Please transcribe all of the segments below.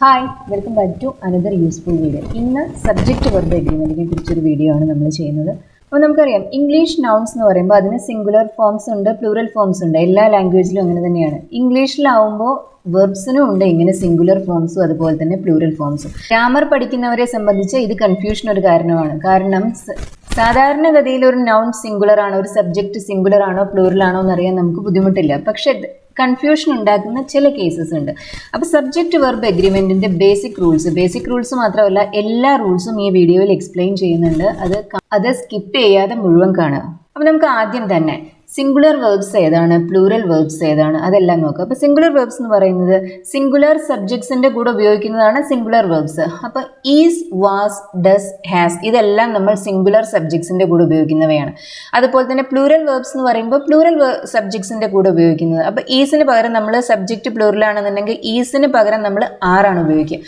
Hi welcome back to another useful video. ഇന്ന് subject verb എഗ്രിമെൻറ്റിനെ കുറിച്ചൊരു വീഡിയോ ആണ് നമ്മൾ ചെയ്യുന്നത്. അപ്പോൾ നമുക്കറിയാം ഇംഗ്ലീഷ് നൗൺസ് എന്ന് പറയുമ്പോൾ അതിന് സിംഗുലർ ഫോംസ് ഉണ്ട്, പ്ലൂറൽ ഫോംസ് ഉണ്ട്. എല്ലാ ലാംഗ്വേജിലും അങ്ങനെ തന്നെയാണ്. ഇംഗ്ലീഷിലാവുമ്പോൾ വെർബ്സിനും ഉണ്ട് ഇങ്ങനെ സിംഗുലർ ഫോംസും അതുപോലെ തന്നെ പ്ലൂറൽ ഫോംസും. ഗ്രാമർ പഠിക്കുന്നവരെ സംബന്ധിച്ച് ഇത് കൺഫ്യൂഷൻ ഒരു കാരണമാണ്. കാരണം സാധാരണഗതിയിൽ ഒരു നൗൺ സിംഗുലർ ആണോ, ഒരു സബ്ജക്റ്റ് സിംഗുലർ ആണോ പ്ലൂറൽ ആണോ എന്നറിയാൻ നമുക്ക് ബുദ്ധിമുട്ടില്ല. പക്ഷേ കൺഫ്യൂഷൻ ഉണ്ടാക്കുന്ന ചില കേസസ് ഉണ്ട്. അപ്പോൾ സബ്ജക്റ്റ് വെർബ് എഗ്രിമെൻറ്റിൻ്റെ ബേസിക് റൂൾസ് മാത്രമല്ല എല്ലാ റൂൾസും ഈ വീഡിയോയിൽ എക്സ്പ്ലെയിൻ ചെയ്യുന്നുണ്ട്. അത് സ്കിപ്പ് ചെയ്യാതെ മുഴുവൻ കാണുക. അപ്പോൾ നമുക്ക് ആദ്യം തന്നെ സിംഗുലർ വേർബ്സ് ഏതാണ്, പ്ലൂറൽ വേർബ്സ് ഏതാണ്, അതെല്ലാം നോക്കാം. അപ്പോൾ സിംഗുലർ വേർബ്സ് എന്ന് പറയുന്നത് സിംഗുലർ സബ്ജക്ട്സിൻ്റെ കൂടെ ഉപയോഗിക്കുന്നതാണ് സിംഗുലർ വേർബ്സ്. അപ്പോൾ ഈസ്, വാസ്, ഡസ്, ഹാസ് ഇതെല്ലാം നമ്മൾ സിംഗുലർ സബ്ജക്ട്സിൻ്റെ കൂടെ ഉപയോഗിക്കുന്നവയാണ്. അതുപോലെ തന്നെ പ്ലൂറൽ വേർബ്സ് എന്ന് പറയുമ്പോൾ പ്ലൂറൽ സബ്ജക്ട്സിൻ്റെ കൂടെ ഉപയോഗിക്കുന്നത്. അപ്പോൾ ഈസിന് പകരം നമ്മൾ സബ്ജക്റ്റ് പ്ലൂറലാണെന്നുണ്ടെങ്കിൽ ഈസിന് പകരം നമ്മൾ ആറാണ് ഉപയോഗിക്കുക.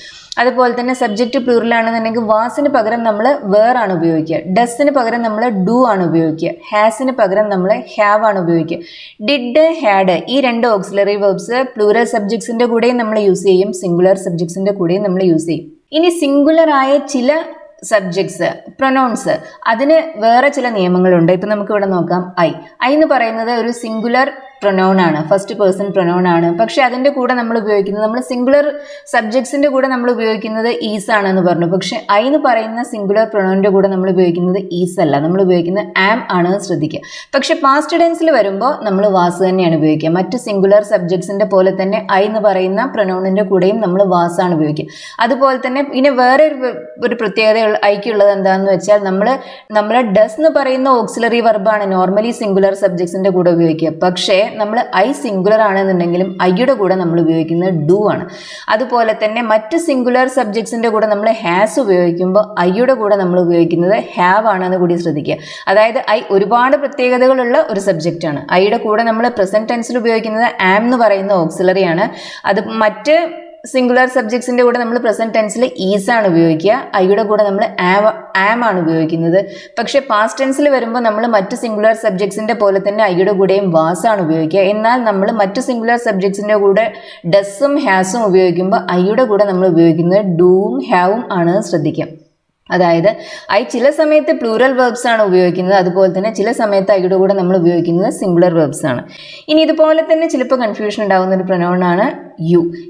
അതുപോലെ തന്നെ സബ്ജക്റ്റ് പ്ലൂറലാണെന്നുണ്ടെങ്കിൽ വാസിന് പകരം നമ്മൾ വേറാണ് ഉപയോഗിക്കുക. ഡസിന് പകരം നമ്മൾ ഡു ആണ് ഉപയോഗിക്കുക. ഹാസിന് പകരം നമ്മൾ ഹാവ് ആണ് ഉപയോഗിക്കുക. ഡിഡ്, ഹാഡ് ഈ രണ്ട് ഓക്സിലറി വേർബ്സ് പ്ലൂറൽ സബ്ജക്ട്സിൻ്റെ കൂടെയും നമ്മൾ യൂസ് ചെയ്യും, സിംഗുലർ സബ്ജക്ട്സിൻ്റെ കൂടെയും നമ്മൾ യൂസ് ചെയ്യും. ഇനി സിംഗുലർ ആയ ചില സബ്ജക്ട്സ്, പ്രൊനൗൺസ്, അതിന് വേറെ ചില നിയമങ്ങളുണ്ട്. ഇപ്പം നമുക്ക് ഇവിടെ നോക്കാം. ഐ എന്ന് പറയുന്നത് ഒരു സിംഗുലർ പ്രൊനൗൺ ആണ്, ഫസ്റ്റ് പേഴ്സൺ പ്രൊനൗൺ ആണ്. പക്ഷെ അതിൻ്റെ കൂടെ നമ്മൾ ഉപയോഗിക്കുന്നത്, നമ്മൾ സിംഗുലർ സബ്ജക്ട്സിൻ്റെ കൂടെ നമ്മൾ ഉപയോഗിക്കുന്നത് ഈസ് ആണെന്ന് പറഞ്ഞു. പക്ഷെ ഐ എന്ന് പറയുന്ന സിംഗുലർ പ്രൊനൗണിൻ്റെ കൂടെ നമ്മൾ ഉപയോഗിക്കുന്നത് ഈസ് അല്ല, നമ്മൾ ഉപയോഗിക്കുന്നത് ആം ആണ്, ശ്രദ്ധിക്കുക. പക്ഷെ പാസ്റ്റ് ടെൻസിൽ വരുമ്പോൾ നമ്മൾ വാസ് തന്നെയാണ് ഉപയോഗിക്കുക. മറ്റ് സിംഗുലർ സബ്ജക്ട്സിൻ്റെ പോലെ തന്നെ ഐ എന്ന് പറയുന്ന പ്രൊനൗണിൻ്റെ കൂടെയും നമ്മൾ വാസാണ് ഉപയോഗിക്കുക. അതുപോലെ തന്നെ ഇനി വേറെ ഒരു പ്രത്യേകത ഐക്കുള്ളത് എന്താണെന്ന് വെച്ചാൽ നമ്മൾ ഡസ് എന്ന് പറയുന്ന ഓക്സിലറി വെർബാണ് നോർമലി സിംഗുലർ സബ്ജക്ട്സിൻ്റെ കൂടെ ഉപയോഗിക്കുക. പക്ഷേ നമ്മൾ ഐ സിംഗുലർ ആണെന്നുണ്ടെങ്കിലും ഐയുടെ കൂടെ നമ്മൾ ഉപയോഗിക്കുന്നത് ഡു ആണ്. അതുപോലെ തന്നെ മറ്റ് സിംഗുലർ സബ്ജക്ട്സിൻ്റെ കൂടെ നമ്മൾ ഹാസ് ഉപയോഗിക്കുമ്പോൾ ഐയുടെ കൂടെ നമ്മൾ ഉപയോഗിക്കുന്നത് ഹാവ് ആണെന്ന് കൂടി ശ്രദ്ധിക്കുക. അതായത് ഐ ഒരുപാട് പ്രത്യേകതകളുള്ള ഒരു സബ്ജക്റ്റാണ്. ഐയുടെ കൂടെ നമ്മൾ പ്രസന്റ് ടെൻസിൽ ഉപയോഗിക്കുന്നത് ആം എന്ന് പറയുന്ന ഓക്സിലറി ആണ്. അത് മറ്റ് സിംഗുലർ സബ്ജക്ട്സിൻ്റെ കൂടെ നമ്മൾ പ്രസന്റ് ടെൻസിൽ ഈസ് ആണ് ഉപയോഗിക്കുക. ഐയുടെ കൂടെ നമ്മൾ ആം ആണ് ഉപയോഗിക്കുന്നത്. പക്ഷേ പാസ്റ്റ് ടെൻസിൽ വരുമ്പോൾ നമ്മൾ മറ്റ് സിംഗുലർ സബ്ജക്ട്സിൻ്റെ പോലെ തന്നെ ഐയുടെ കൂടെയും വാസ് ആണ് ഉപയോഗിക്കുക. എന്നാൽ നമ്മൾ മറ്റ് സിംഗുലർ സബ്ജക്ട്സിൻ്റെ കൂടെ ഡസും ഹാസും ഉപയോഗിക്കുമ്പോൾ ഐയുടെ കൂടെ നമ്മൾ ഉപയോഗിക്കുന്നത് ഡൂവും ഹാവും ആണ്, ശ്രദ്ധിക്കുക. അതായത് ഐ ചില സമയത്ത് പ്ലൂറൽ വേർബ്സ് ആണ് ഉപയോഗിക്കുന്നത്, അതുപോലെ തന്നെ ചില സമയത്ത് ഐയുടെ കൂടെ നമ്മൾ ഉപയോഗിക്കുന്നത് സിംഗുലർ വേർബ്സ് ആണ്. ഇനി ഇതുപോലെ തന്നെ ചിലപ്പോൾ കൺഫ്യൂഷൻ ഉണ്ടാകുന്ന ഒരു പ്രൊനൗൺ ആണ്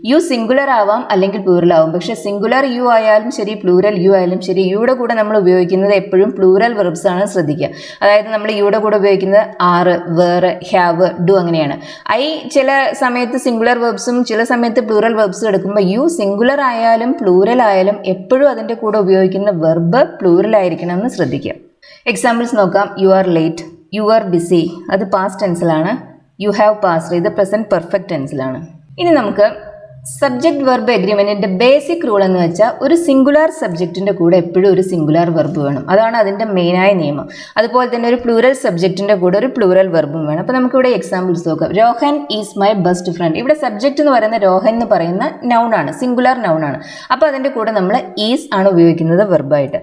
യു സിംഗുലർ ആവാം അല്ലെങ്കിൽ പ്ലൂറൽ ആവാം. പക്ഷേ സിംഗുലർ യു ആയാലും ശരി, പ്ലൂറൽ യു ആയാലും ശരി, യുടെ കൂടെ നമ്മൾ ഉപയോഗിക്കുന്നത് എപ്പോഴും പ്ലൂറൽ വെർബ്സ് ആണ്, ശ്രദ്ധിക്കുക. അതായത് നമ്മൾ യുടെ കൂടെ ഉപയോഗിക്കുന്നത് ആറ്, വേറെ, ഹാവ്, ഡു അങ്ങനെയാണ്. ഐ ചില സമയത്ത് സിംഗുലർ വെർബ്സും ചില സമയത്ത് പ്ലൂറൽ വെർബ്സും എടുക്കുമ്പോൾ യു സിംഗുലർ ആയാലും പ്ലൂറൽ ആയാലും എപ്പോഴും അതിൻ്റെ കൂടെ ഉപയോഗിക്കുന്ന വെർബ് പ്ലൂറൽ ആയിരിക്കണം എന്ന് ശ്രദ്ധിക്കുക. എക്സാമ്പിൾസ് നോക്കാം. You are late, you are BC അത് പാസ്റ്റ് ടെൻസിലാണ്. യു ഹാവ് പാസ്ഡ് ഇത് പ്രസന്റ് പെർഫെക്റ്റ് ടെൻസിലാണ്. ഇനി നമുക്ക് സബ്ജക്റ്റ് വെർബ് എഗ്രിമെൻറ്റിൻ്റെ ബേസിക് റൂൾ എന്ന് വെച്ചാൽ ഒരു സിംഗുലാർ സബ്ജക്റ്റിൻ്റെ കൂടെ എപ്പോഴും ഒരു സിംഗുലാർ വെർബ് വേണം. അതാണ് അതിൻ്റെ മെയിനായ നിയമം. അതുപോലെ തന്നെ ഒരു പ്ലൂറൽ സബ്ജക്റ്റിൻ്റെ കൂടെ ഒരു പ്ലൂറൽ വെർബും വേണം. അപ്പോൾ നമുക്കിവിടെ എക്സാമ്പിൾസ് നോക്കാം. Rohan is my best friend. ഇവിടെ സബ്ജക്റ്റ് എന്ന് പറയുന്ന രോഹൻ എന്ന് പറയുന്ന നൗൺ ആണ്, സിംഗുലാർ നൗൺ ആണ്. അപ്പോൾ അതിൻ്റെ കൂടെ നമ്മൾ ഈസ് ആണ് ഉപയോഗിക്കുന്നത് വെർബായിട്ട്.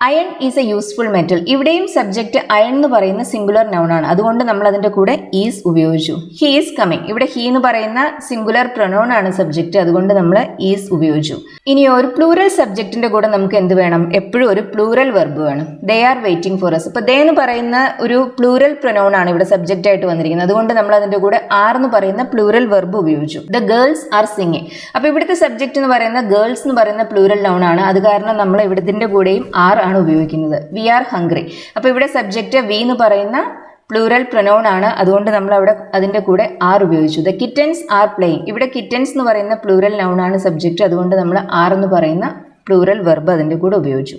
Iron is a useful metal. ഇവിടെയും സബ്ജക്റ്റ് അയൺ എന്ന് പറയുന്ന സിംഗുലർ നൗൺ ആണ്, അതുകൊണ്ട് നമ്മൾ അതിൻ്റെ കൂടെ ഈസ് ഉപയോഗിച്ചു. He is coming. ഇവിടെ ഹി എന്ന് പറയുന്ന സിംഗുലർ പ്രൊനൗൺ ആണ് സബ്ജക്റ്റ്, അതുകൊണ്ട് നമ്മൾ ഈസ് ഉപയോഗിച്ചു. ഇനി ഒരു പ്ലൂറൽ സബ്ജക്റ്റിന്റെ കൂടെ നമുക്ക് എന്ത് വേണം? എപ്പോഴും ഒരു പ്ലൂറൽ വെർബ് വേണം. They are waiting for us. ഇപ്പോൾ ദേ എന്ന് പറയുന്ന ഒരു പ്ലൂറൽ പ്രൊനൗൺ ആണ് ഇവിടെ സബ്ജക്റ്റ് ആയിട്ട് വന്നിരിക്കുന്നത്, അതുകൊണ്ട് നമ്മൾ അതിൻ്റെ കൂടെ ആർ എന്ന് പറയുന്ന പ്ലൂറൽ വെർബ് ഉപയോഗിച്ചു. The girls are singing. അപ്പോൾ ഇവിടുത്തെ സബ്ജക്റ്റ് എന്ന് പറയുന്ന ഗേൾസ് എന്ന് പറയുന്ന പ്ലൂറൽ നൗൺ ആണ്, അത് കാരണം നമ്മൾ ഇവിടത്തിൻ്റെ കൂടെയും ആർ ആണ് ഉപയോഗിക്കുന്നത്. We are hungry. അപ്പോൾ ഇവിടെ സബ്ജക്റ്റ് വി എന്ന് പറയുന്ന പ്ലൂറൽ പ്രൊനൗൺ ആണ്, അതുകൊണ്ട് നമ്മൾ അവിടെ അതിൻ്റെ കൂടെ ആർ ഉപയോഗിച്ചു. The kittens are playing. ഇവിടെ കിറ്റൻസ് എന്ന് പറയുന്ന പ്ലൂറൽ നൗൺ ആണ് സബ്ജക്റ്റ്, അതുകൊണ്ട് നമ്മൾ ആർ എന്ന് പറയുന്ന പ്ലൂറൽ വെർബ് അതിൻ്റെ കൂടെ ഉപയോഗിച്ചു.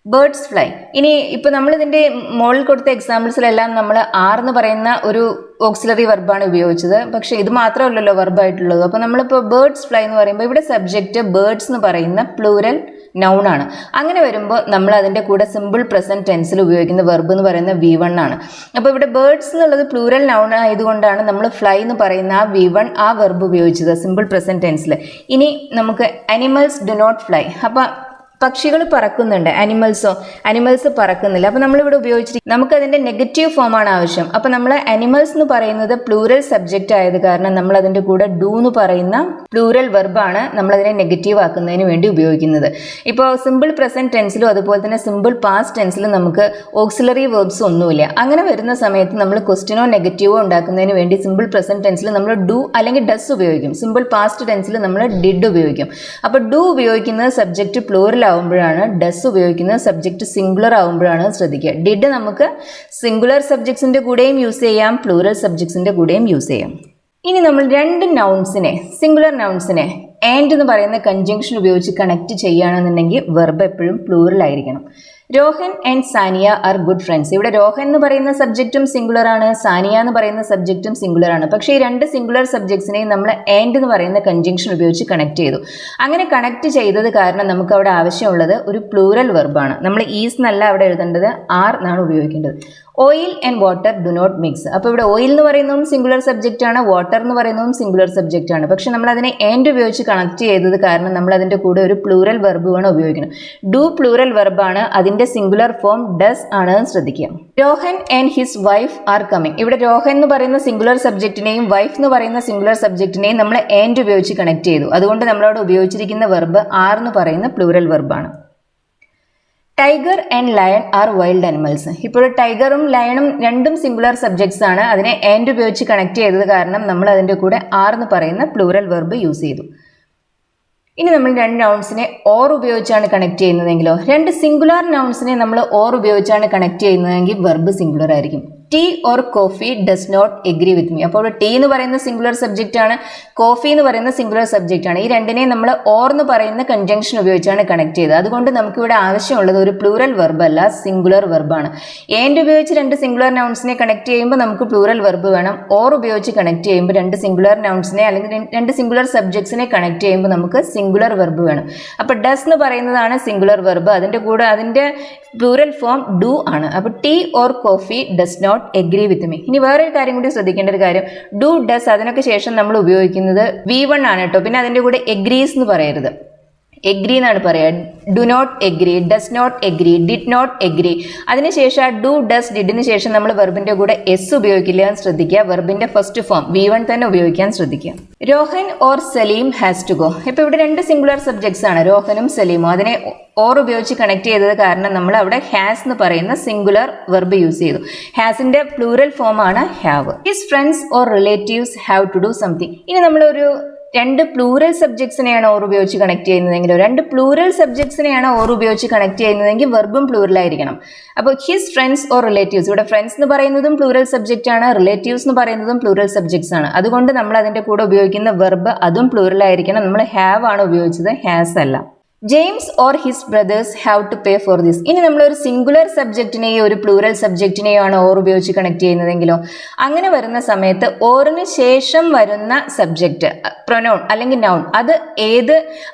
Birds fly. ഇനി ഇപ്പോൾ നമ്മൾ ഇതിൻ്റെ മുകളിൽ കൊടുത്ത എക്സാമ്പിൾസിലെല്ലാം നമ്മൾ ആർ എന്ന് പറയുന്ന ഒരു ഓക്സിലറി വെർബാണ് ഉപയോഗിച്ചത്. പക്ഷേ ഇത് മാത്രമല്ലല്ലോ വെർബായിട്ടുള്ളത്. അപ്പോൾ നമ്മളിപ്പോൾ ബേർഡ്സ് ഫ്ലൈ എന്ന് പറയുമ്പോൾ ഇവിടെ സബ്ജക്റ്റ് ബേർഡ്സ് എന്ന് പറയുന്ന പ്ലൂറൽ നൗൺ ആണ്. അങ്ങനെ വരുമ്പോൾ നമ്മൾ അതിൻ്റെ കൂടെ സിമ്പിൾ പ്രസന്റ് ടെൻസിൽ ഉപയോഗിക്കുന്ന വെർബ് എന്ന് പറയുന്ന V1 ആണ്. അപ്പോൾ ഇവിടെ ബേർഡ്സ് എന്നുള്ളത് പ്ലൂറൽ നൗൺ ആയതുകൊണ്ടാണ് നമ്മൾ ഫ്ലൈ എന്ന് പറയുന്ന ആ V1 ആ വെർബ് ഉപയോഗിച്ചത് സിമ്പിൾ പ്രസന്റ് ടെൻസിൽ. ഇനി നമുക്ക് അനിമൽസ് ഡു നോട്ട് ഫ്ലൈ. അപ്പോൾ പക്ഷികൾ പറക്കുന്നുണ്ട്, അനിമൽസ് പറക്കുന്നില്ല. അപ്പോൾ നമ്മളിവിടെ ഉപയോഗിച്ചിരിക്കുന്നത് നമുക്കതിൻ്റെ നെഗറ്റീവ് ഫോമാണ് ആവശ്യം. അപ്പോൾ നമ്മൾ അനിമൽസ് എന്ന് പറയുന്നത് പ്ലൂറൽ സബ്ജക്റ്റ് ആയത് കാരണം നമ്മൾ അതിൻ്റെ കൂടെ ഡു എന്ന് പറയുന്ന പ്ലൂറൽ വെർബാണ് നമ്മളതിനെ നെഗറ്റീവ് ആക്കുന്നതിന് വേണ്ടി ഉപയോഗിക്കുന്നത്. ഇപ്പോൾ സിമ്പിൾ പ്രസൻറ്റ് ടെൻസിലും അതുപോലെ തന്നെ സിമ്പിൾ പാസ്റ്റ് ടെൻസിലും നമുക്ക് ഓക്സിലറി വെർബ്സ് ഒന്നുമില്ല. അങ്ങനെ വരുന്ന സമയത്ത് നമ്മൾ ക്വസ്റ്റ്യനോ നെഗറ്റീവോ ഉണ്ടാക്കുന്നതിന് വേണ്ടി സിമ്പിൾ പ്രസൻറ്റ് ടെൻസിൽ നമ്മൾ ഡു അല്ലെങ്കിൽ ഡസ് ഉപയോഗിക്കും. സിമ്പിൾ പാസ്റ്റ് ടെൻസിൽ നമ്മൾ ഡിഡ് ഉപയോഗിക്കും. അപ്പോൾ ഡു ഉപയോഗിക്കുന്നത് സബ്ജക്റ്റ് പ്ലൂറൽ ആവുമ്പോഴാണ്, ഡസ് ഉപയോഗിക്കുന്നത് സബ്ജക്റ്റ് സിംഗുലർ ആവുമ്പോഴാണ് ശ്രദ്ധിക്കുക. ഡിഡ് നമുക്ക് സിംഗുലർ സബ്ജക്ട്സിൻ്റെ കൂടെയും യൂസ് ചെയ്യാം, പ്ലൂറൽ സബ്ജക്ട്സിൻ്റെ കൂടെയും യൂസ് ചെയ്യാം. ഇനി നമ്മൾ രണ്ട് നൗൺസിനെ, സിംഗുലർ നൗൺസിനെ ആൻഡ് എന്ന് പറയുന്ന കൺജങ്ഷൻ ഉപയോഗിച്ച് കണക്ട് ചെയ്യുകയാണെന്നുണ്ടെങ്കിൽ വെർബ് എപ്പോഴും പ്ലൂറൽ ആയിരിക്കണം. Rohan and Sania are good friends. ഇവിടെ രോഹൻ എന്ന് പറയുന്ന സബ്ജക്റ്റും സിംഗുലർ ആണ്, സാനിയ എന്ന് പറയുന്ന സബ്ജക്റ്റും സിംഗുലർ ആണ്. പക്ഷേ ഈ രണ്ട് സിംഗുലർ സബ്ജക്ട്സിനെയും നമ്മൾ ആൻഡ് എന്ന് പറയുന്ന കൺജങ്ഷൻ ഉപയോഗിച്ച് കണക്ട് ചെയ്തു. അങ്ങനെ കണക്ട് ചെയ്തത് കാരണം നമുക്ക് അവിടെ ആവശ്യമുള്ളത് ഒരു പ്ലൂറൽ വെർബാണ്. നമ്മൾ ഈസ് എന്നല്ല അവിടെ എഴുതേണ്ടത്, ആർ എന്നാണ് ഉപയോഗിക്കേണ്ടത്. Oil and water do not mix. അപ്പോൾ ഇവിടെ ഓയിൽ എന്ന് പറയുന്നതും സിംഗുലർ സബ്ജക്റ്റ് ആണ്, വാട്ടർ എന്ന് പറയുന്നതും സിംഗുലർ സബ്ജക്റ്റ് ആണ്. പക്ഷെ നമ്മൾ അതിനെ ആൻഡ് ഉപയോഗിച്ച് കണക്ട് ചെയ്തത് കാരണം നമ്മൾ അതിൻ്റെ കൂടെ ഒരു പ്ലൂറൽ വെർബ് വേണം ഉപയോഗിക്കണം. ഡു പ്ലൂറൽ വെർബാണ്, അതിൻ്റെ സിംഗുലർ ഫോം ഡസ് ആണ്, ശ്രദ്ധിക്കുക. Rohan and his wife are coming. ഇവിടെ രോഹൻ എന്ന് പറയുന്ന സിംഗുലർ സബ്ജക്റ്റിനെയും വൈഫ് എന്ന് പറയുന്ന സിംഗുലർ സബ്ജക്റ്റിനെയും നമ്മൾ ആൻഡ് ഉപയോഗിച്ച് കണക്ട് ചെയ്തു. അതുകൊണ്ട് നമ്മളവിടെ ഉപയോഗിച്ചിരിക്കുന്ന വെർബ് ആർ എന്ന് പറയുന്ന പ്ലൂറൽ വെർബാണ്. Tiger and lion are wild animals. ഇപ്പോൾ ടൈഗറും ലയണും രണ്ടും സിംഗുലർ സബ്ജക്ട്സ് ആണ്. അതിനെ ആൻഡ് ഉപയോഗിച്ച് കണക്ട് ചെയ്തത് കാരണം നമ്മൾ അതിൻ്റെ കൂടെ ആർ എന്ന് പറയുന്ന പ്ലൂറൽ വെർബ് യൂസ് ചെയ്തു. ഇനി നമ്മൾ രണ്ട് നൗൺസിനെ ഓർ ഉപയോഗിച്ചാണ് കണക്ട് ചെയ്യുന്നതെങ്കിലോ, രണ്ട് സിംഗുലർ നൗൺസിനെ നമ്മൾ ഓർ ഉപയോഗിച്ചാണ് കണക്ട് ചെയ്യുന്നതെങ്കിൽ വെർബ് സിംഗുലർ ആയിരിക്കും. Tea or coffee does not agree with me. അപ്പോൾ ടീ എന്ന് പറയുന്ന സിംഗുലർ സബ്ജക്റ്റ് ആണ്, കോഫി എന്ന് പറയുന്ന സിംഗുലർ സബ്ജക്റ്റ് ആണ്. ഈ രണ്ടിനെയും നമ്മൾ ഓർ എന്ന് പറയുന്ന കൺജങ്ഷൻ ഉപയോഗിച്ചാണ് കണക്ട് ചെയ്തത്. അതുകൊണ്ട് നമുക്കിവിടെ ആവശ്യമുള്ളത് ഒരു പ്ലൂറൽ വെർബ് അല്ല, സിംഗുലർ വെർബാണ്. ആൻഡ് ഉപയോഗിച്ച് രണ്ട് സിംഗുലർ നൗൺസിനെ കണക്ട് ചെയ്യുമ്പോൾ നമുക്ക് പ്ലൂറൽ വെർബ് വേണം. ഓർ ഉപയോഗിച്ച് കണക്ട് ചെയ്യുമ്പോൾ രണ്ട് സിംഗുലർ നൗൺസിനെ അല്ലെങ്കിൽ രണ്ട് സിംഗുലർ സബ്ജക്ട്സിനെ കണക്ട് ചെയ്യുമ്പോൾ നമുക്ക് സിംഗുലർ വെർബ് വേണം. അപ്പോൾ ഡസ് എന്ന് പറയുന്നതാണ് സിംഗുലർ വെർബ്, അതിൻ്റെ കൂടെ അതിൻ്റെ പ്ലൂറൽ ഫോം ഡു ആണ്. അപ്പോൾ tea or coffee does not agree with me. ഇനി വേറൊരു കാര്യം കൂടി ശ്രദ്ധിക്കേണ്ട ഒരു കാര്യം, ഡു ഡസ് അതിനൊക്കെ ശേഷം നമ്മൾ ഉപയോഗിക്കുന്നത് V1 ആണ് കേട്ടോ. പിന്നെ അതിൻ്റെ കൂടെ എഗ്രീസ് എന്ന് പറയരുത്, എഗ്രി എന്നാണ് പറയുക. Do not agree, does not agree, did not agree. അതിനുശേഷം ഡു ഡസ് ഡിഡിന് ശേഷം നമ്മൾ വെർബിൻ്റെ കൂടെ എസ് ഉപയോഗിക്കില്ല എന്ന് ശ്രദ്ധിക്കുക. വെർബിൻ്റെ ഫസ്റ്റ് ഫോം V1 തന്നെ ഉപയോഗിക്കാൻ ശ്രദ്ധിക്കുക. Rohan or Salim has to go. ഇപ്പോൾ ഇവിടെ രണ്ട് സിംഗുലർ സബ്ജക്ട്സ് ആണ്, രോഹനും സലീമും. അതിനെ ഓർ ഉപയോഗിച്ച് കണക്ട് ചെയ്തത് കാരണം നമ്മൾ അവിടെ ഹാസ് എന്ന് പറയുന്ന സിംഗുലർ വെർബ് യൂസ് ചെയ്തു. ഹാസിൻ്റെ പ്ലൂറൽ ഫോം ആണ് have. His friends or relatives have to do something. ഇനി നമ്മളൊരു രണ്ട് പ്ലൂറൽ സബ്ജക്ട്സിനെയാണ് ഓർ ഉപയോഗിച്ച് കണക്ട് ചെയ്യുന്നതെങ്കിലോ, രണ്ട് പ്ലൂറൽ സബ്ജക്ട്സിനെയാണ് ഓർ ഉപയോഗിച്ച് കണക്ട് ചെയ്യുന്നതെങ്കിൽ വെർബും പ്ലൂറലായിരിക്കണം. അപ്പോൾ ഹിസ് ഫ്രണ്ട്സ് ഓർ റിലേറ്റീവ്സ്, ഇവിടെ ഫ്രണ്ട്സ് എന്ന് പറയുന്നതും പ്ലൂറൽ സബ്ജക്റ്റ് ആണ്, റിലേറ്റീവ്സ് എന്ന് പറയുന്നതും പ്ലൂറൽ സബ്ജക്ട്സ് ആണ്. അതുകൊണ്ട് നമ്മൾ അതിൻ്റെ കൂടെ ഉപയോഗിക്കുന്ന വെർബ് അതും പ്ലൂറലായിരിക്കണം. നമ്മൾ ഹാവ് ആണ് ഉപയോഗിച്ചത്, ഹാസ് അല്ല. James or his brothers have to pay for this. ഇനി നമ്മളൊരു സിംഗുലർ സബ്ജക്റ്റിനെയോ ഒരു പ്ലൂറൽ സബ്ജക്റ്റിനെയോ ആണ് ഓർ ഉപയോഗിച്ച് കണക്ട് ചെയ്യുന്നതെങ്കിലോ, അങ്ങനെ വരുന്ന സമയത്ത് ഓറിന് ശേഷം വരുന്ന സബ്ജക്റ്റ് പ്രൊനൗൺ അല്ലെങ്കിൽ നൗൺ അത്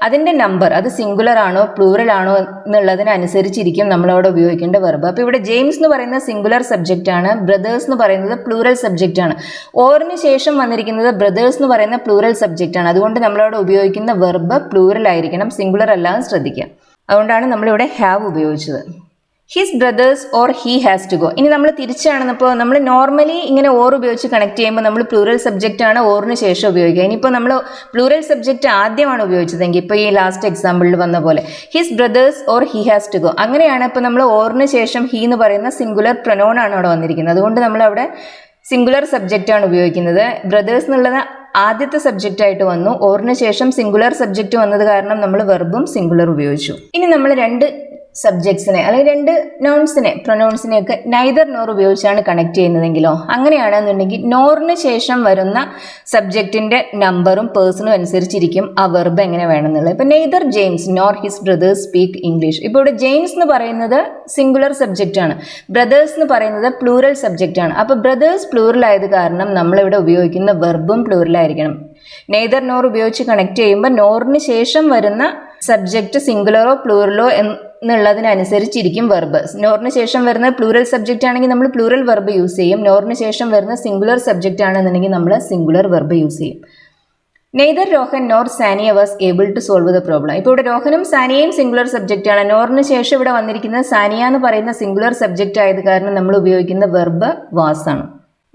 അതിൻ്റെ നമ്പർ അത് സിംഗുലർ ആണോ പ്ലൂറൽ ആണോ എന്നുള്ളതിനനുസരിച്ചിരിക്കും നമ്മളവിടെ ഉപയോഗിക്കേണ്ട വെർബ്. അപ്പോൾ ഇവിടെ ജെയിംസ് എന്ന് പറയുന്ന സിംഗുലർ സബ്ജക്റ്റ് ആണ്, ബ്രദേഴ്സ് എന്ന് പറയുന്നത് പ്ലൂറൽ സബ്ജക്റ്റ് ആണ്. ഓറിന് ശേഷം വന്നിരിക്കുന്നത് ബ്രദേഴ്സ് എന്ന് പറയുന്ന പ്ലൂറൽ സബ്ജക്റ്റ് ആണ്. അതുകൊണ്ട് നമ്മളവിടെ ഉപയോഗിക്കുന്ന വെർബ് പ്ലൂറൽ ആയിരിക്കണം, സിംഗുലർ അല്ല ശ്രദ്ധിക്കുക. അതുകൊണ്ടാണ് നമ്മളിവിടെ ഹാവ് ഉപയോഗിച്ചത്. His brothers or he has to go. ഇനി നമ്മൾ തിരിച്ചാണെന്നപ്പോൾ നമ്മൾ നോർമലി ഇങ്ങനെ ഓർ ഉപയോഗിച്ച് കണക്ട് ചെയ്യുമ്പോൾ നമ്മൾ പ്ലൂറൽ സബ്ജക്റ്റ് ആണ് ഓറിന് ശേഷം ഉപയോഗിക്കുക. ഇനിയിപ്പോൾ നമ്മൾ പ്ലൂറൽ സബ്ജക്റ്റ് ആദ്യമാണ് ഉപയോഗിച്ചതെങ്കിൽ ഇപ്പോൾ ഈ ലാസ്റ്റ് എക്സാമ്പിളിൽ വന്ന പോലെ his brothers or he has to go. അങ്ങനെയാണ് ഇപ്പോൾ നമ്മൾ ഓറിന് ശേഷം ഹി എന്ന് പറയുന്ന സിംഗുലർ പ്രൊനൗൺ ആണ് അവിടെ വന്നിരിക്കുന്നത്. അതുകൊണ്ട് നമ്മളവിടെ സിംഗുലർ സബ്ജക്റ്റ് ആണ് ഉപയോഗിക്കുന്നത്. ബ്രദേഴ്സ് എന്നുള്ളത് ആദ്യത്തെ സബ്ജക്റ്റ് ആയിട്ട് വന്നു, ഓറിന് ശേഷം സിംഗുലർ സബ്ജക്റ്റ് വന്നത് കാരണം നമ്മൾ വെർബും സിംഗുലർ ഉപയോഗിച്ചു. ഇനി നമ്മൾ രണ്ട് സബ്ജക്ട്സിനെ അല്ലെങ്കിൽ രണ്ട് നൗൺസിനെ പ്രൊനൗൺസിനെയൊക്കെ നൈദർ നോർ ഉപയോഗിച്ചാണ് കണക്ട് ചെയ്യുന്നതെങ്കിലോ, അങ്ങനെയാണെന്നുണ്ടെങ്കിൽ നോറിന് ശേഷം വരുന്ന സബ്ജക്റ്റിൻ്റെ നമ്പറും പേഴ്സണും അനുസരിച്ചിരിക്കും ആ വെർബ് എങ്ങനെ വേണമെന്നുള്ളത്. ഇപ്പോൾ neither James nor his brother's speak English. ഇപ്പോൾ ഇവിടെ ജെയിംസ് എന്ന് പറയുന്നത് സിംഗുലർ സബ്ജക്റ്റ് ആണ്, ബ്രദേഴ്സ് എന്ന് പറയുന്നത് പ്ലൂറൽ സബ്ജക്റ്റ് ആണ്. അപ്പോൾ ബ്രദേഴ്സ് പ്ലൂറൽ ആയത് കാരണം നമ്മളിവിടെ ഉപയോഗിക്കുന്ന വെർബും പ്ലൂറലായിരിക്കണം. നെയ്തർ നോർ ഉപയോഗിച്ച് കണക്ട് ചെയ്യുമ്പോൾ നോറിന് ശേഷം വരുന്ന സബ്ജക്റ്റ് സിംഗുലറോ പ്ലൂറലോ എന്നുള്ളതിനനുസരിച്ചിരിക്കും വെർബ്. നോറിന് ശേഷം വരുന്ന പ്ലൂറൽ സബ്ജക്റ്റ് ആണെങ്കിൽ നമ്മൾ പ്ലൂറൽ വെർബ് യൂസ് ചെയ്യും. നോറിന് ശേഷം വരുന്ന സിംഗുലർ സബ്ജക്റ്റ് ആണെന്നുണ്ടെങ്കിൽ നമ്മൾ സിംഗുലർ വെർബ് യൂസ് ചെയ്യും. Neither Rohan nor Sania was able to solve the problem. ഇപ്പോൾ ഇവിടെ രോഹനും സാനിയയും സിംഗുലർ സബ്ജക്റ്റ് ആണ്. നോറിന് ശേഷം ഇവിടെ വന്നിരിക്കുന്നത് സാനിയ എന്ന് പറയുന്ന സിംഗുലർ സബ്ജക്റ്റ് ആയത് കാരണം നമ്മൾ ഉപയോഗിക്കുന്ന വെർബ് വാസ് ആണ്.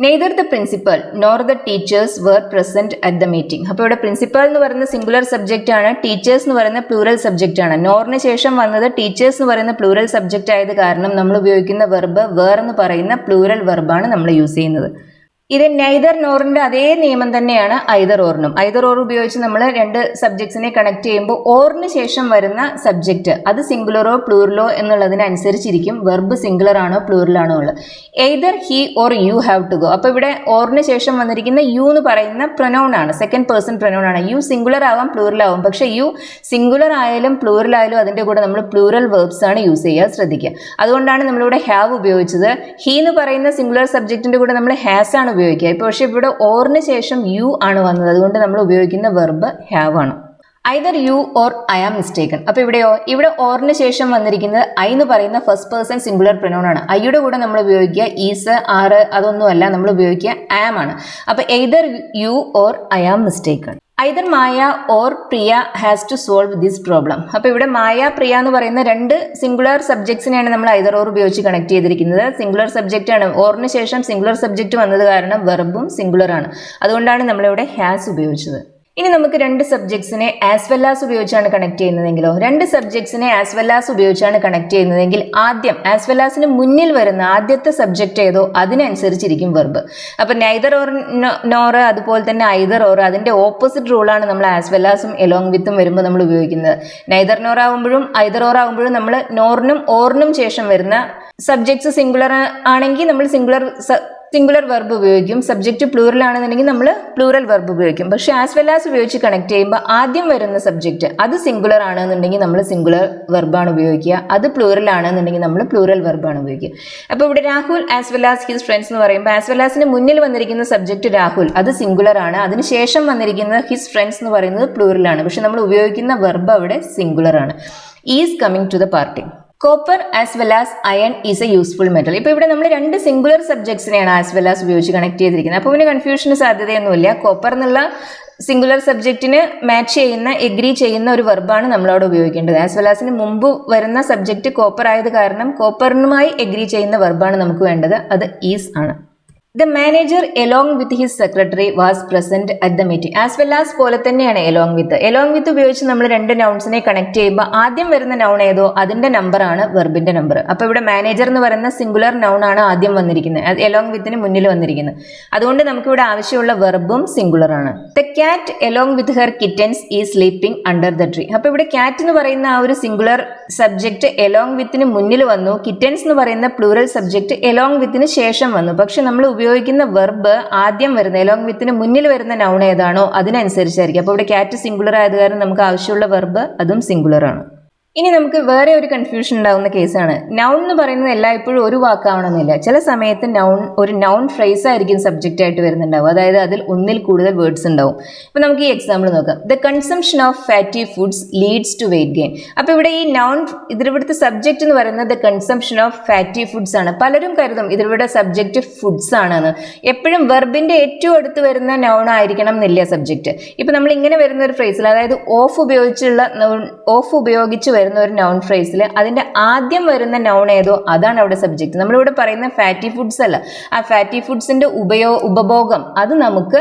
Neither the principal nor the teachers were present at the meeting. അപ്പോൾ ഇവിടെ പ്രിൻസിപ്പൽ എന്ന് പറയുന്ന സിംഗുലർ സബ്ജക്റ്റ് ആണ്, ടീച്ചേഴ്സ് എന്ന് പറയുന്ന പ്ലൂറൽ സബ്ജക്റ്റ് ആണ്. നോറിന് ശേഷം വന്നത് ടീച്ചേഴ്സ് എന്ന് പറയുന്ന പ്ലൂറൽ സബ്ജക്റ്റ് ആയത് കാരണം നമ്മൾ ഉപയോഗിക്കുന്ന വെർബ് വേർ എന്ന് പറയുന്ന പ്ലൂറൽ വെർബാണ് നമ്മൾ യൂസ് ചെയ്യുന്നത്. ഇത് നെയ്തർ നോറിന്റെ അതേ നിയമം തന്നെയാണ് ഐദർ ഓറിനും. ഐദർ ഓർ ഉപയോഗിച്ച് നമ്മൾ രണ്ട് സബ്ജക്ട്സിനെ കണക്ട് ചെയ്യുമ്പോൾ ഓറിന് ശേഷം വരുന്ന സബ്ജക്റ്റ് അത് സിംഗുലറോ പ്ലൂറലോ എന്നുള്ളതിനനുസരിച്ചിരിക്കും വെർബ് സിംഗുലർ ആണോ പ്ലൂറലാണോ ഉള്ളത്. Either he or you have to go. അപ്പോൾ ഇവിടെ ഓറിന് ശേഷം വന്നിരിക്കുന്ന യു എന്ന് പറയുന്ന പ്രൊനൗൺ ആണ്, സെക്കൻഡ് പേഴ്സൺ പ്രൊനൗൺ ആണ്. യു സിംഗുലർ ആവാം പ്ലൂറൽ ആവും. പക്ഷെ യു സിംഗുലർ ആയാലും പ്ലൂറൽ ആയാലും അതിന്റെ കൂടെ നമ്മൾ പ്ലൂറൽ വെർബ്സ് ആണ് യൂസ് ചെയ്യുക, ശ്രദ്ധിക്കുക. അതുകൊണ്ടാണ് നമ്മളിവിടെ ഹാവ് ഉപയോഗിച്ചത്. ഹി എന്ന് പറയുന്ന സിംഗുലർ സബ്ജക്റ്റിന്റെ കൂടെ നമ്മൾ ഹാസ് ആണ് ഉപയോഗിക്കുക. ഇപ്പോൾ പക്ഷെ ഇവിടെ ഓറിന് ശേഷം യു ആണ് വന്നത്, അതുകൊണ്ട് നമ്മൾ ഉപയോഗിക്കുന്ന വെർബ് ഹാവ് ആണ്. Either you or I am mistaken. അപ്പോൾ ഇവിടെ ഓറിന് ശേഷം വന്നിരിക്കുന്നത് ഐ എന്ന് പറയുന്ന ഫസ്റ്റ് പേഴ്സൺ സിംഗുലർ പ്രൊനൗൺ ആണ്. ഐയുടെ കൂടെ നമ്മൾ ഉപയോഗിക്കുക ഈസ്, ആറ് അതൊന്നുമല്ല, നമ്മൾ ഉപയോഗിക്കുക ആം ആണ്. അപ്പോൾ either you or I am mistaken. Either Maya or Priya has to solve this problem. അപ്പോൾ ഇവിടെ മായ പ്രിയ എന്ന് പറയുന്ന രണ്ട് സിംഗുലർ സബ്ജക്ട്സിനെയാണ് നമ്മൾ ഐദർ ഓർ ഉപയോഗിച്ച് കണക്ട് ചെയ്തിരിക്കുന്നത്. സിംഗുലർ സബ്ജക്റ്റ് ആണ്, ഓറിന് ശേഷം സിംഗുലർ സബ്ജക്റ്റ് വന്നത് കാരണം വെർബും സിംഗുലർ ആണ്. അതുകൊണ്ടാണ് നമ്മളിവിടെ ഹാസ് ഉപയോഗിച്ചത്. ഇനി നമുക്ക് രണ്ട് സബ്ജക്ട്സിനെ ആസ് വെൽ ആസ് ഉപയോഗിച്ചാണ് കണക്ട് ചെയ്യുന്നതെങ്കിലോ, രണ്ട് സബ്ജക്ട്സിനെ ആസ് വെൽ ആസ് ഉപയോഗിച്ചാണ് കണക്ട് ചെയ്യുന്നതെങ്കിൽ ആദ്യം ആസ് വെൽ ആസിന് മുന്നിൽ വരുന്ന ആദ്യത്തെ സബ്ജക്റ്റ് ഏതോ അതിനനുസരിച്ചിരിക്കും വെർബ്. അപ്പം നൈദർ ഓർ നോർ അതുപോലെ തന്നെ ഐദർ ഓർ അതിന്റെ ഓപ്പോസിറ്റ് റൂളാണ് നമ്മൾ ആസ് വെൽ ആസും എലോങ് വിത്തും വരുമ്പോൾ നമ്മൾ ഉപയോഗിക്കുന്നത്. നൈദർ നോർ ആകുമ്പോഴും ഐദർ ഓർ ആകുമ്പോഴും നമ്മൾ നോറിനും ഓറിനും ശേഷം വരുന്ന സബ്ജക്ട്സ് സിംഗുലർ ആണെങ്കിൽ നമ്മൾ സിംഗുലർ വെർബ് ഉപയോഗിക്കും. സബ്ജക്റ്റ് പ്ലൂറൽ ആണെന്നുണ്ടെങ്കിൽ നമ്മൾ പ്ലൂറൽ വെർബ് ഉപയോഗിക്കും. പക്ഷേ ആസ് വെൽ ആസ് ഉപയോഗിച്ച് കണക്ട് ചെയ്യുമ്പോൾ ആദ്യം വരുന്ന സബ്ജക്റ്റ് അത് സിംഗുലർ ആണെന്നുണ്ടെങ്കിൽ നമ്മൾ സിംഗുലർ വെർബാണ് ഉപയോഗിക്കുക, അത് പ്ലൂറൽ ആണെന്നുണ്ടെങ്കിൽ നമ്മൾ പ്ലൂറൽ വെർബാണ് ഉപയോഗിക്കുക. അപ്പോൾ ഇവിടെ Rahul as well as his friends എന്ന് പറയുമ്പോൾ ആസ് വെൽ ആസിന് മുന്നിൽ വന്നിരിക്കുന്ന സബ്ജക്റ്റ് രാഹുൽ അത് സിംഗുലർ ആണ്, അതിനുശേഷം വന്നിരിക്കുന്ന ഹിസ് ഫ്രണ്ട്സ് എന്ന് പറയുന്നത് പ്ലൂറൽ ആണ്. പക്ഷെ നമ്മൾ ഉപയോഗിക്കുന്ന വെർബ് അവിടെ സിംഗുലർ ആണ്. Is coming to the party. Copper as well as iron is a useful metal. ഇപ്പോൾ ഇവിടെ നമ്മൾ രണ്ട് സിംഗുലർ സബ്ജക്ട്സിനെയാണ് ആസ് വെൽ ആസ് ഉപയോഗിച്ച് കണക്ട് ചെയ്തിരിക്കുന്നത്. അപ്പോൾ പിന്നെ കൺഫ്യൂഷന് സാധ്യതയൊന്നുമില്ല. കോപ്പർ എന്നുള്ള സിംഗുലർ സബ്ജക്റ്റിന് മാച്ച് ചെയ്യുന്ന എഗ്രി ചെയ്യുന്ന ഒരു വെർബാണ് നമ്മളവിടെ ഉപയോഗിക്കേണ്ടത്. ആസ് വെൽ ആസിന് മുമ്പ് വരുന്ന സബ്ജക്റ്റ് കോപ്പർ ആയത് കാരണം കോപ്പറിനുമായി എഗ്രി ചെയ്യുന്ന വെർബാണ് നമുക്ക് വേണ്ടത്, അത് ഈസ് ആണ്. The manager along with his secretary was present at the meeting. As well as പോലെ തന്നെയാണ് along with ഉപയോഗിച്ച് നമ്മൾ രണ്ട് നൗൺസിനെ കണക്ട് ചെയ്യുമ്പോൾ ആദ്യം വരുന്ന നൗൺ ഏതോ അതിന്റെ നമ്പർ ആണ് വെർബിന്റെ നമ്പർ. അപ്പോൾ ഇവിടെ മാനേജർ എന്ന് പറയുന്ന സിംഗുലർ നൗൺ ആണ് ആദ്യം വന്നിരിക്കുന്നത്, അത് along withന് മുന്നിൽ വന്നിരിക്കുന്നത്. അതുകൊണ്ട് നമുക്ക് ഇവിടെ ആവശ്യമുള്ള വെർബും സിംഗുലർ ആണ്. The cat along with her kittens is sleeping under the tree. അപ്പോൾ ഇവിടെ കാറ്റ് എന്ന് പറയുന്ന ആ ഒരു സിംഗുലർ സബ്ജക്റ്റ് along withന് മുന്നിൽ വന്നു, കിറ്റൻസ് എന്ന് പറയുന്ന പ്ലൂറൽ സബ്ജക്റ്റ് along withന് ശേഷം വന്നു. പക്ഷെ നമ്മൾ ഉപയോഗിക്കുന്ന വെർബ് ആദ്യം വരുന്ന എലോങ് വിത്തിന് മുന്നിൽ വരുന്ന നൗൺ ഏതാണോ അതിനനുസരിച്ചായിരിക്കും. അപ്പോൾ ഇവിടെ കാറ്റ് സിംഗുലർ ആയത് കാരണം നമുക്ക് ആവശ്യമുള്ള വെർബ് അതും സിംഗുലർ ആണ്. ഇനി നമുക്ക് വേറെ ഒരു കൺഫ്യൂഷൻ ഉണ്ടാകുന്ന കേസാണ്. നൗൺ എന്ന് പറയുന്നത് എല്ലായ്പ്പോഴും ഒരു വാക്കാവണമെന്നില്ല. ചില സമയത്ത് ഒരു നൗൺ ഫ്രേസ് ആയിരിക്കും സബ്ജക്റ്റ് ആയിട്ട് വരുന്നുണ്ടാവും, അതായത് അതിൽ ഒന്നിൽ കൂടുതൽ വേർഡ്സ് ഉണ്ടാവും. അപ്പോൾ നമുക്ക് ഈ എക്സാമ്പിൾ നോക്കാം. The consumption of fatty foods leads to weight gain. അപ്പോൾ ഇവിടെ ഈ നൗൺ ഇതിലിവിടുത്തെ സബ്ജക്റ്റ് എന്ന് പറയുന്നത് the consumption of fatty foods ആണ്. പലരും കരുതും ഇതിലിവിടെ സബ്ജക്റ്റ് ഫുഡ്സ് ആണെന്ന്. എപ്പോഴും വെർബിന്റെ ഏറ്റവും അടുത്ത് വരുന്ന നൗൺ ആയിരിക്കണം എന്നില്ല സബ്ജക്റ്റ്. ഇപ്പം നമ്മൾ ഇങ്ങനെ വരുന്ന ഒരു ഫ്രേസിൽ, അതായത് ഓഫ് ഉപയോഗിച്ച് വരുന്ന ഒരു നൗൺ ഫ്രേസിൽ അതിന്റെ ആദ്യം വരുന്ന നൗൺ ഏതോ അതാണ് അവിടെ സബ്ജക്റ്റ്. നമ്മളിവിടെ പറയുന്ന ഫാറ്റി ഫുഡ്സ് അല്ല, ആ ഫാറ്റി ഫുഡ്സിന്റെ ഉപഭോഗം അത് നമുക്ക്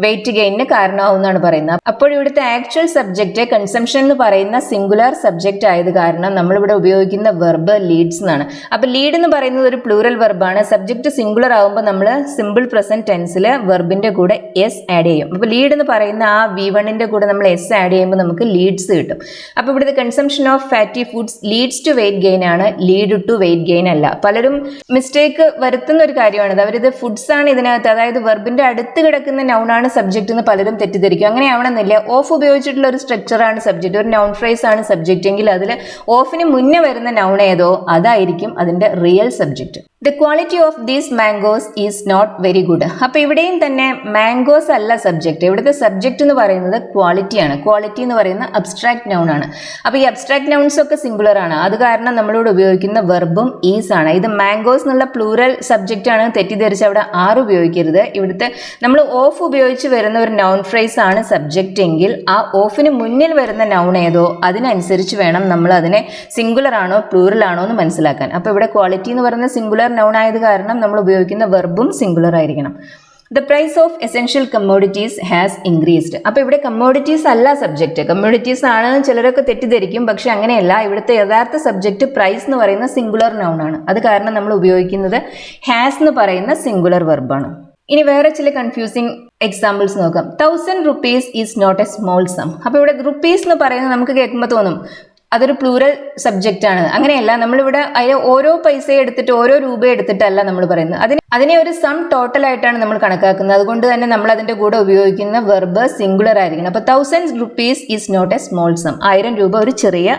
വെയിറ്റ് ഗെയിനിന് കാരണമാവുമെന്നാണ് പറയുന്നത്. അപ്പോൾ ഇവിടുത്തെ ആക്ച്വൽ സബ്ജക്റ്റ് കൺസംഷൻ എന്ന് പറയുന്ന സിംഗുലർ സബ്ജക്റ്റ് ആയത് കാരണം നമ്മളിവിടെ ഉപയോഗിക്കുന്ന വെർബ് ലീഡ്സ് എന്നാണ്. അപ്പൊ ലീഡ് എന്ന് പറയുന്നത് ഒരു പ്ലൂറൽ വെർബാണ്. സബ്ജക്റ്റ് സിംഗുലർ ആകുമ്പോൾ നമ്മൾ സിമ്പിൾ പ്രസന്റ് ടെൻസിൽ വെർബിന്റെ കൂടെ എസ് ആഡ് ചെയ്യും. അപ്പോൾ ലീഡ് എന്ന് പറയുന്ന ആ V1ന്റെ കൂടെ നമ്മൾ എസ് ആഡ് ചെയ്യുമ്പോൾ നമുക്ക് ലീഡ്സ് കിട്ടും. അപ്പോൾ ഇവിടുത്തെ consumption of fatty foods leads to weight gain ആണ്, ലീഡ് ടു വെയിറ്റ് ഗെയിൻ അല്ല. പലരും മിസ്റ്റേക്ക് വരുത്തുന്ന ഒരു കാര്യമാണിത്. അവരിത് ഫുഡ്സ് ആണ് ഇതിനകത്ത്, അതായത് വെർബിന്റെ അടുത്ത് കിടക്കുന്ന നൗൺ ആണ് സബ്ജക്റ്റ് എന്ന് പലരും തെറ്റിദ്ധരിക്കും. അങ്ങനെ ആവണമെന്നില്ല. ഓഫ് ഉപയോഗിച്ചിട്ടുള്ള ഒരു സ്ട്രക്ചറാണ് സബ്ജക്റ്റ്, ഒരു നൗൺ ഫ്രേസ് ആണ് സബ്ജക്റ്റ് എങ്കിൽ അതിൽ ഓഫിന് മുന്നേ വരുന്ന നൗൺ ഏതോ അതായിരിക്കും അതിന്റെ real subject. The quality of these mangoes is not very good. അപ്പോൾ ഇവിടെയും തന്നെ മാംഗോസ് അല്ല സബ്ജക്റ്റ്. ഇവിടുത്തെ സബ്ജക്റ്റ് എന്ന് പറയുന്നത് ക്വാളിറ്റിയാണ്. ക്വാളിറ്റി എന്ന് പറയുന്ന അബ്സ്ട്രാക്ട് നൗൺ ആണ്. അപ്പോൾ ഈ അബ്സ്ട്രാക്ട് നൗൺസ് ഒക്കെ സിംഗുലർ ആണ്. അത് കാരണം നമ്മളിവിടെ ഉപയോഗിക്കുന്ന വെർബും ഈസ് ആണ്. ഇത് മാംഗോസ് എന്നുള്ള പ്ലൂറൽ സബ്ജക്റ്റ് ആണ് തെറ്റിദ്ധരിച്ച് അവിടെ ആർ ഉപയോഗിക്കരുത്. ഇവിടുത്തെ നമ്മൾ ഓഫ് ഉപയോഗിച്ച് വരുന്ന ഒരു നൗൺ ഫ്രേസ് ആണ് സബ്ജക്റ്റ് എങ്കിൽ ആ ഓഫിന് മുന്നിൽ വരുന്ന നൗൺ ഏതോ അതിനനുസരിച്ച് വേണം നമ്മൾ അതിനെ സിംഗുലർ ആണോ പ്ലൂറൽ ആണോ എന്ന് മനസ്സിലാക്കാൻ. അപ്പോൾ ഇവിടെ ക്വാളിറ്റി എന്ന് പറയുന്ന സിംഗുലർ നൗൺ ആയത് കാരണം നമ്മൾ ഉപയോഗിക്കുന്ന വെർബും സിംഗുലർ ആയിരിക്കണം. The price of essential commodities has increased. അപ്പോൾ ഇവിടെ കമ്മോഡിറ്റീസ് അല്ല സബ്ജക്റ്റ്. കമ്മോഡിറ്റീസ് ആണ് ചിലരൊക്കെ തെറ്റിദ്ധരിക്കും, പക്ഷെ അങ്ങനെയല്ല. ഇവിടുത്തെ യഥാർത്ഥ സബ്ജക്റ്റ് പ്രൈസ് എന്ന് പറയുന്ന സിംഗുലർ നൗൺ ആണ്. അത് കാരണം നമ്മൾ ഉപയോഗിക്കുന്നത് ഹാസ് എന്ന് പറയുന്ന സിംഗുലർ വെർബാണ്. ഇനി വേറെ ചില കൺഫ്യൂസിങ് എക്സാമ്പിൾസ് നോക്കാം. 1000 rupees is not a small sum. അപ്പോൾ ഇവിടെ റുപ്പീസ് എന്ന് പറയുന്നത് നമുക്ക് കേൾക്കുമ്പോൾ തോന്നും അതൊരു പ്ലൂറൽ സബ്ജക്റ്റ് ആണ്. അങ്ങനെയല്ല, നമ്മളിവിടെ അതിൽ ഓരോ പൈസ എടുത്തിട്ട് ഓരോ രൂപ എടുത്തിട്ടല്ല നമ്മൾ പറയുന്നത്. അതിനെ ഒരു സം ടോട്ടൽ ആയിട്ടാണ് നമ്മൾ കണക്കാക്കുന്നത്. അതുകൊണ്ട് തന്നെ നമ്മൾ അതിന്റെ കൂടെ ഉപയോഗിക്കുന്ന വെർബ് സിംഗുലർ ആയിരിക്കണം. അപ്പോൾ 1000 rupees is not a small sum. 1000 രൂപ ഒരു ചെറിയ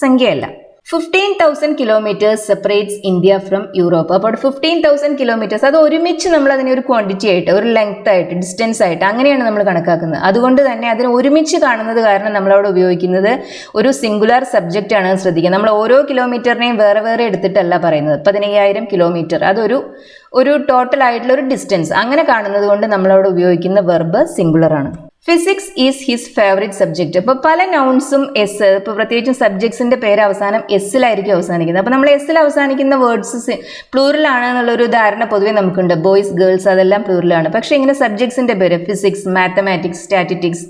സംഖ്യയല്ല. 15,000 kilometers separates India from Europe. അപ്പോൾ 15,000 kilometers അത് ഒരുമിച്ച് നമ്മൾ അതിനെ ഒരു ക്വാണ്ടിറ്റി ആയിട്ട്, ഒരു ലെങ്ത് ആയിട്ട്, ഡിസ്റ്റൻസ് ആയിട്ട് അങ്ങനെയാണ് നമ്മൾ കണക്കാക്കുന്നത്. അതുകൊണ്ട് തന്നെ അതിനെ ഒരുമിച്ച് കാണുന്നത് കാരണം നമ്മളവിടെ ഉപയോഗിക്കുന്നത് ഒരു സിംഗുലർ സബ്ജക്റ്റ് ആണ്. ശ്രദ്ധിക്കുക, നമ്മൾ ഓരോ കിലോമീറ്ററിനെയും വേറെ വേറെ എടുത്തിട്ടല്ല പറയുന്നത്. 15,000 കിലോമീറ്റർ അതൊരു ടോട്ടൽ ആയിട്ടുള്ള ഒരു ഡിസ്റ്റൻസ് അങ്ങനെ കാണുന്നത് കൊണ്ട് നമ്മളവിടെ ഉപയോഗിക്കുന്ന വെർബ് സിംഗുലർ ആണ്. Physics is his favourite subject. അപ്പോൾ പല നൗൺസും എസ്, ഇപ്പോൾ പ്രത്യേകിച്ചും സബ്ജക്ട്സിന്റെ പേര് അവസാനം എസ്സിലായിരിക്കും അവസാനിക്കുന്നത്. അപ്പോൾ നമ്മൾ എസ്സിൽ അവസാനിക്കുന്ന വേർഡ്സ് പ്ലൂറലാണ് എന്നുള്ളൊരു ധാരണ പൊതുവേ നമുക്കുണ്ട്. ബോയ്സ്, ഗേൾസ് അതെല്ലാം പ്ലൂറലാണ്. പക്ഷേ ഇങ്ങനെ സബ്ജക്ട്സിന്റെ പേര് ഫിസിക്സ്, മാത്തമാറ്റിക്സ്, സ്റ്റാറ്റിസ്റ്റിക്സ്,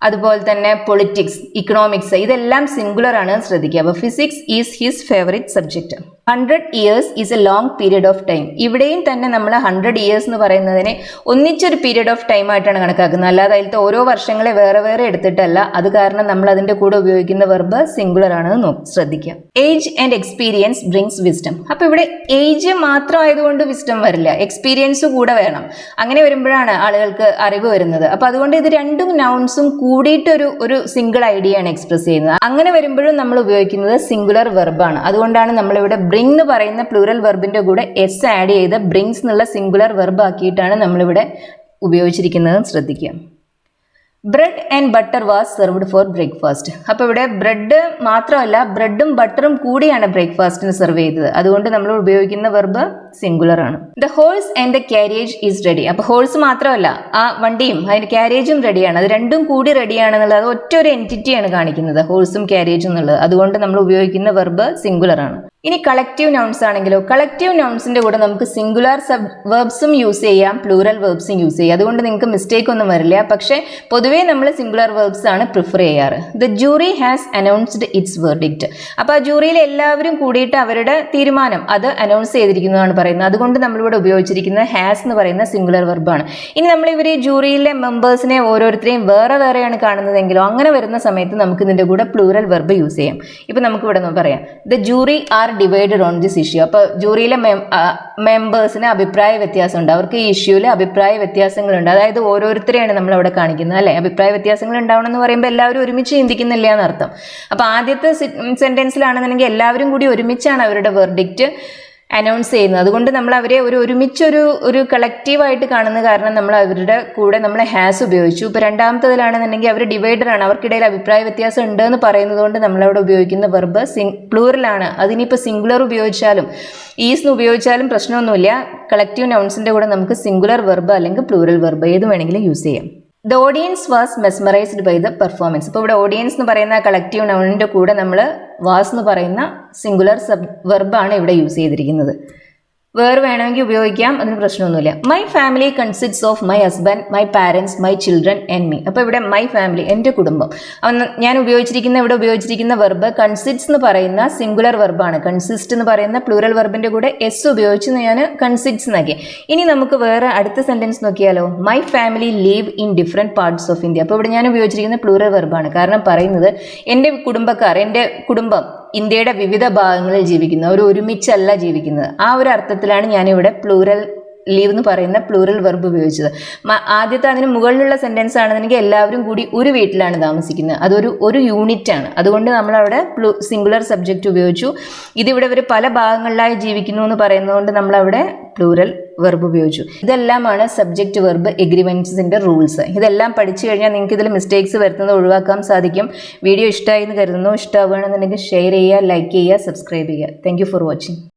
അതുപോലെ തന്നെ പൊളിറ്റിക്സ്, ഇക്കണോമിക്സ് ഇതെല്ലാം സിംഗുലർ ആണ്. ശ്രദ്ധിക്കുക. അപ്പോൾ physics is his favourite subject. 100 years is A long period of time. ഇവിടെയും തന്നെ നമ്മൾ 100 years എന്ന് പറയുന്നതിനെ ഒന്നിച്ചൊരു പീരിയഡ് ഓഫ് ടൈം ആയിട്ടാണ് കണക്കാക്കുന്നത്. അല്ലാതെ അതിലത്തെ ഓരോ വർഷങ്ങളെ വേറെ വേറെ എടുത്തിട്ടല്ല. അത് കാരണം നമ്മൾ അതിന്റെ കൂടെ ഉപയോഗിക്കുന്ന വെർബ് സിംഗുലർ ആണെന്ന് ശ്രദ്ധിക്കുക. Age and experience brings wisdom. അപ്പോൾ ഇവിടെ ഏജ് മാത്രം ആയതുകൊണ്ട് വിസ്ഡം വരില്ല, എക്സ്പീരിയൻസ് കൂടെ വേണം. അങ്ങനെ വരുമ്പോഴാണ് ആളുകൾക്ക് അറിവ് വരുന്നത്. അപ്പോൾ അതുകൊണ്ട് ഇത് രണ്ടും നൗൺസും കൂടിയിട്ട് ഒരു സിംഗിൾ ഐഡിയ ആണ് എക്സ്പ്രസ് ചെയ്യുന്നത്. അങ്ങനെ വരുമ്പോഴും നമ്മൾ ഉപയോഗിക്കുന്നത് സിംഗുലർ വെർബാണ്. അതുകൊണ്ടാണ് നമ്മളിവിടെ ബ്രിങ് എന്ന് പറയുന്ന പ്ലൂറൽ വെർബിന്റെ കൂടെ എസ് ആഡ് ചെയ്ത് ബ്രിങ്സ് എന്നുള്ള സിംഗുലർ വെർബ് ആക്കിയിട്ടാണ് നമ്മളിവിടെ ഉപയോഗിച്ചിരിക്കുന്നത്. ശ്രദ്ധിക്കുക. Bread and butter was served four breakfast. അപ്പോൾ ഇവിടെ ബ്രെഡ് മാത്രമല്ല, ബ്രെഡും ബട്ടറും കൂടിയാണ് ബ്രേക്ക്ഫാസ്റ്റിന് സെർവ് ചെയ്തത്. അതുകൊണ്ട് നമ്മൾ ഉപയോഗിക്കുന്ന വെർബ് സിംഗുലർ ആണ്. The horse and the carriage is ready. അപ്പോൾ ഹോഴ്സ് മാത്രമല്ല, ആ വണ്ടിയും അതിന്റെ കാരേജും റെഡിയാണ്. അത് രണ്ടും കൂടി റെഡിയാണെന്നുള്ളത് അത് ഒറ്റ ഒരു എൻറ്റിറ്റിയാണ് കാണിക്കുന്നത്, ഹോഴ്സും കാരേജും എന്നുള്ളത്. അതുകൊണ്ട് നമ്മൾ ഉപയോഗിക്കുന്ന വെർബ് സിംഗുലർ ആണ്. ഇനി കളക്റ്റീവ് നൗൺസ് ആണെങ്കിലോ, കളക്റ്റീവ് നൗൺസിന്റെ കൂടെ നമുക്ക് സിംഗുലർ വെർബ്സും യൂസ് ചെയ്യാം, പ്ലൂറൽ വെർബ്സും യൂസ് ചെയ്യാം. അതുകൊണ്ട് നിങ്ങൾക്ക് മിസ്റ്റേക്ക് ഒന്നും വരില്ല. പക്ഷേ പൊതുവേ നമ്മൾ സിംഗുലർ വെർബ്സ് ആണ് പ്രിഫർ ചെയ്യാറ്. The jury has announced it's verdict. അപ്പോൾ ആ ജൂറിയിൽ എല്ലാവരും കൂടിയിട്ട് അവരുടെ തീരുമാനം അത് അനൗൺസ് ചെയ്തിരിക്കുന്നതാണ് പറയുന്നത്. അതുകൊണ്ട് നമ്മളിവിടെ ഉപയോഗിച്ചിരിക്കുന്നത് ഹാസ് എന്ന് പറയുന്ന സിംഗുലർ വെർബാണ്. ഇനി നമ്മൾ ഇവർ ജൂറിയിലെ മെമ്പേഴ്സിനെ ഓരോരുത്തരെയും വേറെ വേറെയാണ് കാണുന്നതെങ്കിലോ അങ്ങനെ വരുന്ന സമയത്ത് നമുക്ക് ഇതിന്റെ കൂടെ പ്ലൂറൽ വെർബ് യൂസ് ചെയ്യാം. ഇപ്പൊ നമുക്ക് ഇവിടെ പറയാം, the jury are divided on this issue. അപ്പോൾ ജൂറിയിലെ മെമ്പേഴ്സിന് അഭിപ്രായ വ്യത്യാസമുണ്ട്. അവർക്ക് ഈ ഇഷ്യൂവിൽ അഭിപ്രായ വ്യത്യാസങ്ങളുണ്ട്. അതായത് ഓരോരുത്തരെയാണ് നമ്മൾ അവിടെ കാണിക്കുന്നത്, അല്ലെ? അഭിപ്രായ വ്യത്യാസങ്ങൾ ഉണ്ടാവണം എന്ന് പറയുമ്പോൾ എല്ലാവരും ഒരുമിച്ച് ചിന്തിക്കുന്നില്ല എന്നർത്ഥം. അപ്പോൾ ആദ്യത്തെ സെന്റൻസിലാണെന്നുണ്ടെങ്കിൽ എല്ലാവരും കൂടി ഒരുമിച്ചാണ് അവരുടെ വെർഡിക്റ്റ് അനൗൺസ് ചെയ്യുന്നത്. അതുകൊണ്ട് നമ്മൾ അവരെ ഒരുമിച്ചൊരു കളക്റ്റീവായിട്ട് കാണുന്ന കാരണം നമ്മൾ അവരുടെ കൂടെ നമ്മൾ ഹാസ് ഉപയോഗിച്ചു. ഇപ്പോൾ രണ്ടാമത്തതിലാണെന്നുണ്ടെങ്കിൽ അവർ ഡിവൈഡറാണ്, അവർക്കിടയിൽ അഭിപ്രായ വ്യത്യാസം ഉണ്ട് എന്ന് പറയുന്നത് കൊണ്ട് നമ്മളവിടെ ഉപയോഗിക്കുന്ന വെർബ് പ്ലൂറലാണ്. അതിനിപ്പോൾ സിംഗുലർ ഉപയോഗിച്ചാലും ഈസ് ഉപയോഗിച്ചാലും പ്രശ്നമൊന്നുമില്ല. കളക്റ്റീവ് നൗൺസിന്റെ കൂടെ നമുക്ക് സിംഗുലർ വെർബ് അല്ലെങ്കിൽ പ്ലൂറൽ വെർബ് ഏത് വേണമെങ്കിലും യൂസ് ചെയ്യാം. The audience was mesmerised by the performance. ഇപ്പോൾ ഇവിടെ ഓഡിയൻസ് എന്ന് പറയുന്ന കളക്റ്റീവ് നൗണിൻ്റെ കൂടെ നമ്മൾ വാസ് എന്ന് പറയുന്ന സിംഗുലർ വെർബാണ് ഇവിടെ യൂസ് ചെയ്തിരിക്കുന്നത്. വേറെ വേണമെങ്കിൽ ഉപയോഗിക്കാം, അതിന് പ്രശ്നമൊന്നുമില്ല. My family consists of my husband, my parents, my children and me. അപ്പോൾ ഇവിടെ മൈ ഫാമിലി, എൻ്റെ കുടുംബം. ഞാൻ ഇവിടെ ഉപയോഗിച്ചിരിക്കുന്ന വെർബ് കൺസിസ്റ്റ്സ് എന്ന് പറയുന്ന സിംഗുലർ വെർബാണ്. കൺസിസ്റ്റ് എന്ന് പറയുന്ന പ്ലൂറൽ വെർബിൻ്റെ കൂടെ എസ് ഉപയോഗിച്ച് ഞാൻ കൺസിസ്റ്റ്സ് എന്നാക്കി. ഇനി നമുക്ക് വേറെ അടുത്ത സെൻറ്റൻസ് നോക്കിയാലോ. My family leave in different parts of India. അപ്പോൾ ഇവിടെ ഞാൻ ഉപയോഗിച്ചിരിക്കുന്ന പ്ലൂറൽ വെർബാണ്. കാരണം പറയുന്നത് എൻ്റെ കുടുംബം ഇന്ത്യയുടെ വിവിധ ഭാഗങ്ങളിൽ ജീവിക്കുന്നു, അവർ ഒരുമിച്ചല്ല ജീവിക്കുന്നത്. ആ ഒരു അർത്ഥത്തിലാണ് ഞാനിവിടെ പ്ലൂറൽ ലീവ് എന്ന് പറയുന്ന പ്ലൂറൽ വെർബ് ഉപയോഗിച്ചത്. ആദ്യത്തെ അതിന് മുകളിലുള്ള സെൻറ്റൻസ് ആണെന്നുണ്ടെങ്കിൽ എല്ലാവരും കൂടി ഒരു വീട്ടിലാണ് താമസിക്കുന്നത്, അതൊരു യൂണിറ്റ് ആണ്. അതുകൊണ്ട് നമ്മളവിടെ സിംഗുലർ സബ്ജക്റ്റ് ഉപയോഗിച്ചു. ഇതിവിടെ ഇവർ പല ഭാഗങ്ങളിലായി ജീവിക്കുന്നു എന്ന് പറയുന്നതുകൊണ്ട് നമ്മളവിടെ പ്ലൂറൽ വെർബ് ഉപയോഗിച്ചു. ഇതെല്ലാമാണ് സബ്ജക്റ്റ് വെർബ് എഗ്രിമെൻറ്റ്സിൻ്റെ റൂൾസ്. ഇതെല്ലാം പഠിച്ചു കഴിഞ്ഞാൽ നിങ്ങൾക്ക് ഇതിൽ മിസ്റ്റേക്സ് വരുത്തുന്നത് ഒഴിവാക്കാൻ സാധിക്കും. വീഡിയോ ഇഷ്ടമായി എന്ന് കരുതുന്നു. ഇഷ്ടമാവുകയാണെന്നുണ്ടെങ്കിൽ ഷെയർ ചെയ്യുക, ലൈക്ക് ചെയ്യുക, സബ്സ്ക്രൈബ് ചെയ്യുക. Thank you for watching.